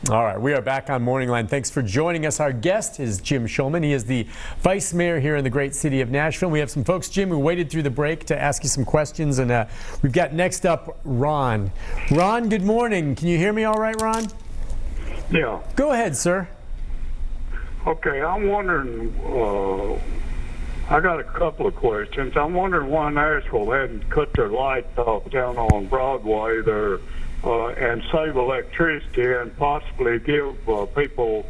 All right, we are back on Morning Line. Thanks for joining us. Our guest is Jim Shulman. He is the Vice-Mayor here in the great city of Nashville. We have some folks, Jim, who waited through the break to ask you some questions. And we've got next up Ron. Ron, good morning. Can you hear me all right, Ron? Yeah. Go ahead, sir. Okay, I'm wondering, I got a couple of questions. I'm wondering why Nashville hadn't cut their lights off down on Broadway there and save electricity and possibly give people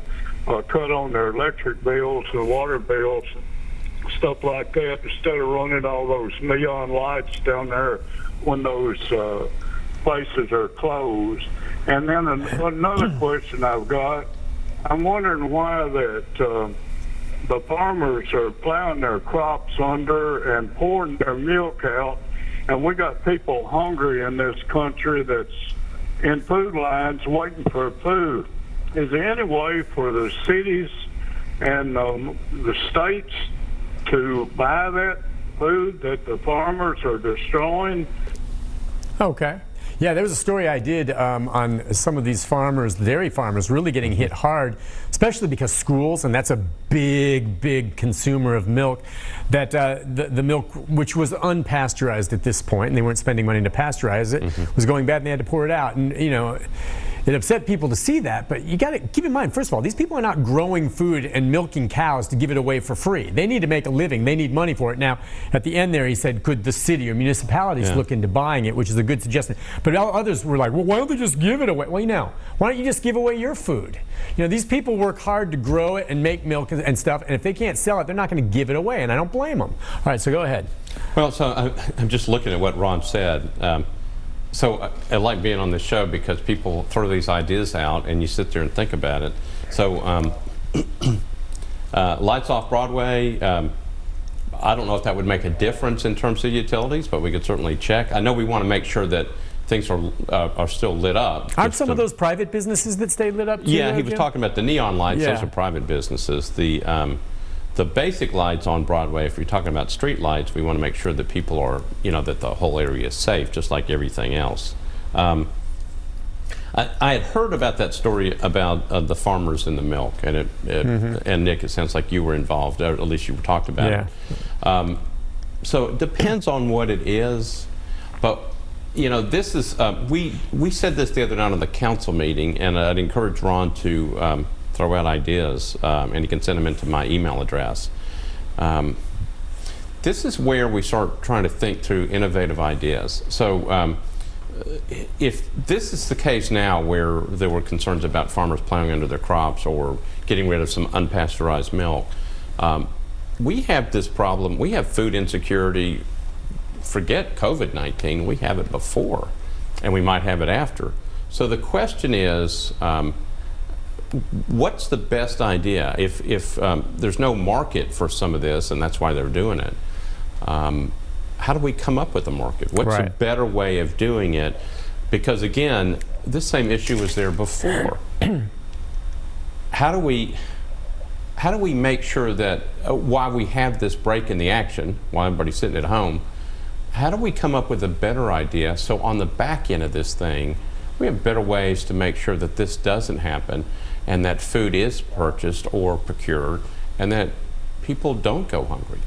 a cut on their electric bills and water bills, stuff like that, instead of running all those neon lights down there when those places are closed. And then another question I've got, I'm wondering why that the farmers are plowing their crops under and pouring their milk out, and we got people hungry in this country that's in food lines waiting for food. Is there any way for the cities and the states to buy that food that the farmers are destroying? Okay. Yeah, there was a story I did on some of these farmers, dairy farmers, really getting hit hard, especially because schools, and that's a big consumer of milk, that the milk, which was unpasteurized at this point, and they weren't spending money to pasteurize it, was going bad, and they had to pour it out. And, you know, it upset people to see that, but you got to keep in mind, first of all, these people are not growing food and milking cows to give it away for free. They need to make a living. They need money for it. Now, at the end there, he said, could the city or municipalities look into buying it, which is a good suggestion. But others were like, well, why don't they just give it away? Well, you know, why don't you just give away your food? You know, these people work hard to grow it and make milk and stuff, and if they can't sell it, they're not going to give it away, and I don't blame them. All right, so go ahead. Well, so I'm just looking at what Ron said. So I like being on this show because people throw these ideas out and you sit there and think about it. So lights off Broadway, I don't know if that would make a difference in terms of utilities, but we could certainly check. I know we want to make sure that things are still lit up. Aren't some of those private businesses that stay lit up too? Yeah, he was talking about the neon lights. Those are private businesses. The basic lights on Broadway, if you're talking about street lights, we want to make sure that people are, you know, that the whole area is safe, just like everything else. I had heard about that story about the farmers and the milk, and and Nick, it sounds like you were involved, or at least you talked about it. So it depends on what it is, but you know, this is we said this the other night on the council meeting, and I'd encourage Ron to throw out ideas, and you can send them into my email address. This is where we start trying to think through innovative ideas. So if this is the case now where there were concerns about farmers plowing under their crops or getting rid of some unpasteurized milk, we have this problem. We have food insecurity. Forget COVID-19, we have it before, and we might have it after. So the question is, what's the best idea? If there's no market for some of this, and that's why they're doing it, how do we come up with a market? What's a better way of doing it? Because again, this same issue was there before. How do we make sure that while we have this break in the action, while everybody's sitting at home, how do we come up with a better idea so on the back end of this thing, we have better ways to make sure that this doesn't happen and that food is purchased or procured and that people don't go hungry?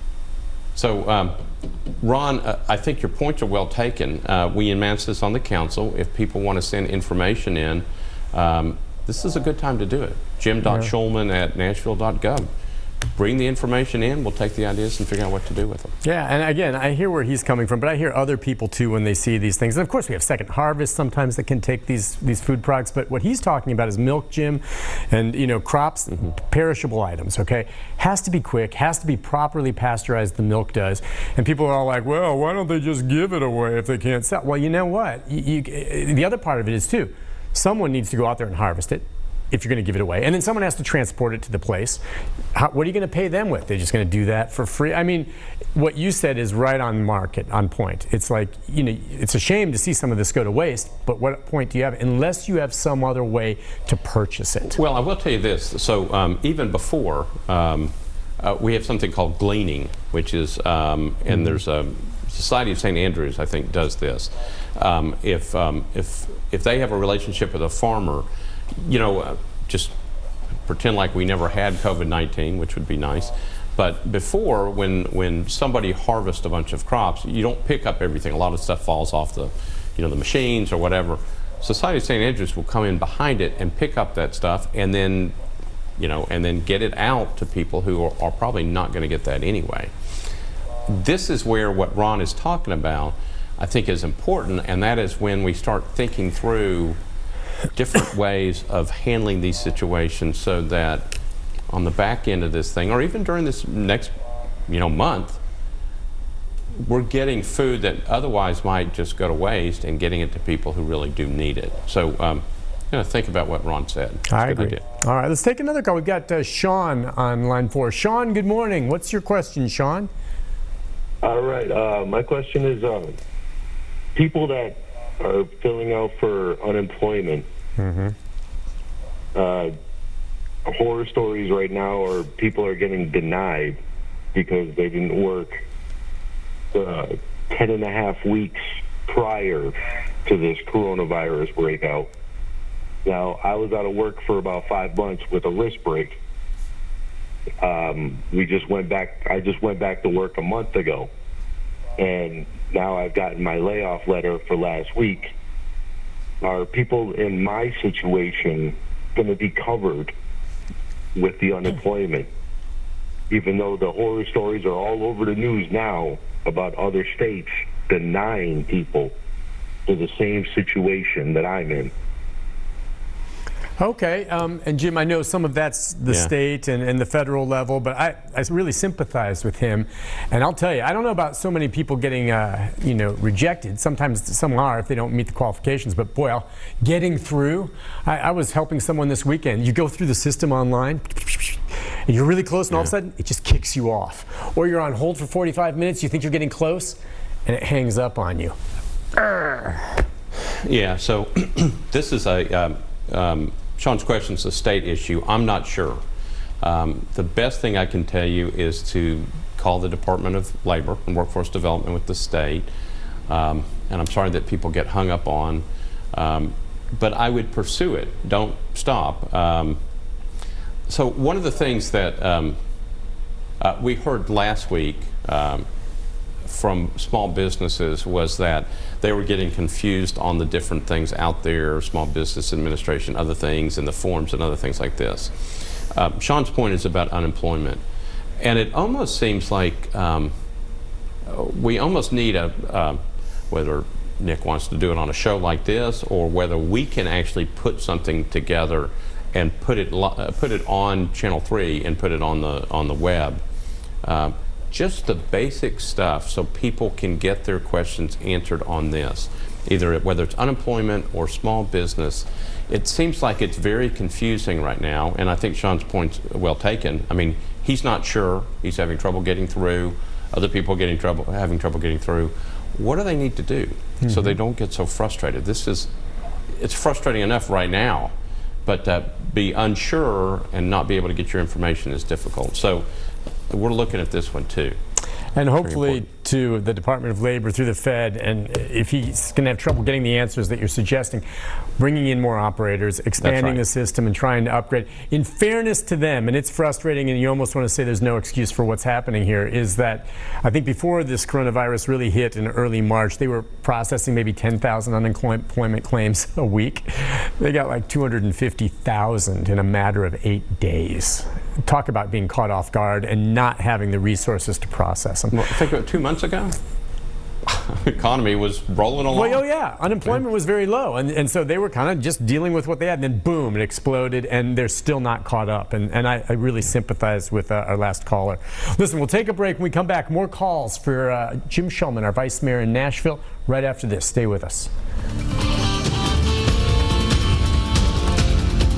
So, Ron, I think your points are well taken. We announced this on the council. If people want to send information in, this is a good time to do it. Jim.Shulman@nashville.gov. Bring the information in, we'll take the ideas and figure out what to do with them. Yeah, and again, I hear where he's coming from, but I hear other people too when they see these things. And of course we have Second Harvest sometimes that can take these food products, but what he's talking about is milk, Jim, and you know, crops, perishable items, okay? Has to be quick, has to be properly pasteurized, the milk does. And people are all like, well, why don't they just give it away if they can't sell? Well, you know what? The other part of it is too, someone needs to go out there and harvest it, if you're going to give it away. And then someone has to transport it to the place. What are you going to pay them with? They're just going to do that for free? I mean, what you said is right on market, on point. It's like, you know, it's a shame to see some of this go to waste, but what point do you have unless you have some other way to purchase it? Well, I will tell you this. So even before, we have something called gleaning, which is, and there's a Society of St. Andrews, I think, does this. If they have a relationship with a farmer, just pretend like we never had COVID-19, which would be nice. But before, when somebody harvests a bunch of crops, you don't pick up everything. A lot of stuff falls off the machines or whatever. Society of St. Andrews will come in behind it and pick up that stuff, and then get it out to people who are probably not going to get that anyway. This is where what Ron is talking about, I think, is important, and that is when we start thinking through different ways of handling these situations so that on the back end of this thing, or even during this next month, we're getting food that otherwise might just go to waste and getting it to people who really do need it. So think about what Ron said. I agree. All right, let's take another call. We've got Sean on line 4. Sean, good morning. What's your question, Sean? All right. My question is people that are filling out for unemployment. Horror stories right now are people are getting denied because they didn't work 10.5 weeks prior to this coronavirus breakout. Now, I was out of work for about 5 months with a wrist break. I just went back to work a month ago, and now I've gotten my layoff letter for last week. Are people in my situation going to be covered with the unemployment, even though the horror stories are all over the news now about other states denying people to the same situation that I'm in? Okay, and Jim, I know some of that's the state and the federal level, but I really sympathize with him. And I'll tell you, I don't know about so many people getting rejected. Sometimes some are if they don't meet the qualifications, but boy, getting through. I was helping someone this weekend. You go through the system online, and you're really close, and all of a sudden it just kicks you off. Or you're on hold for 45 minutes, you think you're getting close, and it hangs up on you. Yeah, so this is Sean's question is a state issue. I'm not sure. The best thing I can tell you is to call the Department of Labor and Workforce Development with the state. And I'm sorry that people get hung up on, but I would pursue it. Don't stop. So one of the things that we heard last week from small businesses was that they were getting confused on the different things out there, Small Business Administration, other things, and the forms and other things like this. Sean's point is about unemployment. And it almost seems like we almost need whether Nick wants to do it on a show like this or whether we can actually put something together and put it on Channel 3 and put it on the web. Just the basic stuff so people can get their questions answered on this, either whether it's unemployment or small business. It seems like it's very confusing right now, and I think Sean's point's well taken. I mean, he's not sure. He's having trouble getting through. Other people are having trouble getting through. What do they need to do so they don't get so frustrated? It's frustrating enough right now, but be unsure and not be able to get your information is difficult. So we're looking at this one too. And hopefully to the Department of Labor through the Fed, and if he's going to have trouble getting the answers that you're suggesting, bringing in more operators, expanding the system, and trying to upgrade. In fairness to them, and it's frustrating, and you almost want to say there's no excuse for what's happening here, is that I think before this coronavirus really hit in early March, they were processing maybe 10,000 unemployment claims a week. They got like 250,000 in a matter of 8 days. Talk about being caught off guard and not having the resources to process them. Well, think about 2 months ago. The economy was rolling along. Well, unemployment was very low, and so they were kind of just dealing with what they had, and then boom, it exploded, and they're still not caught up. And I really sympathize with our last caller. Listen, we'll take a break. When we come back, more calls for Jim Shulman, our Vice Mayor in Nashville, right after this. Stay with us.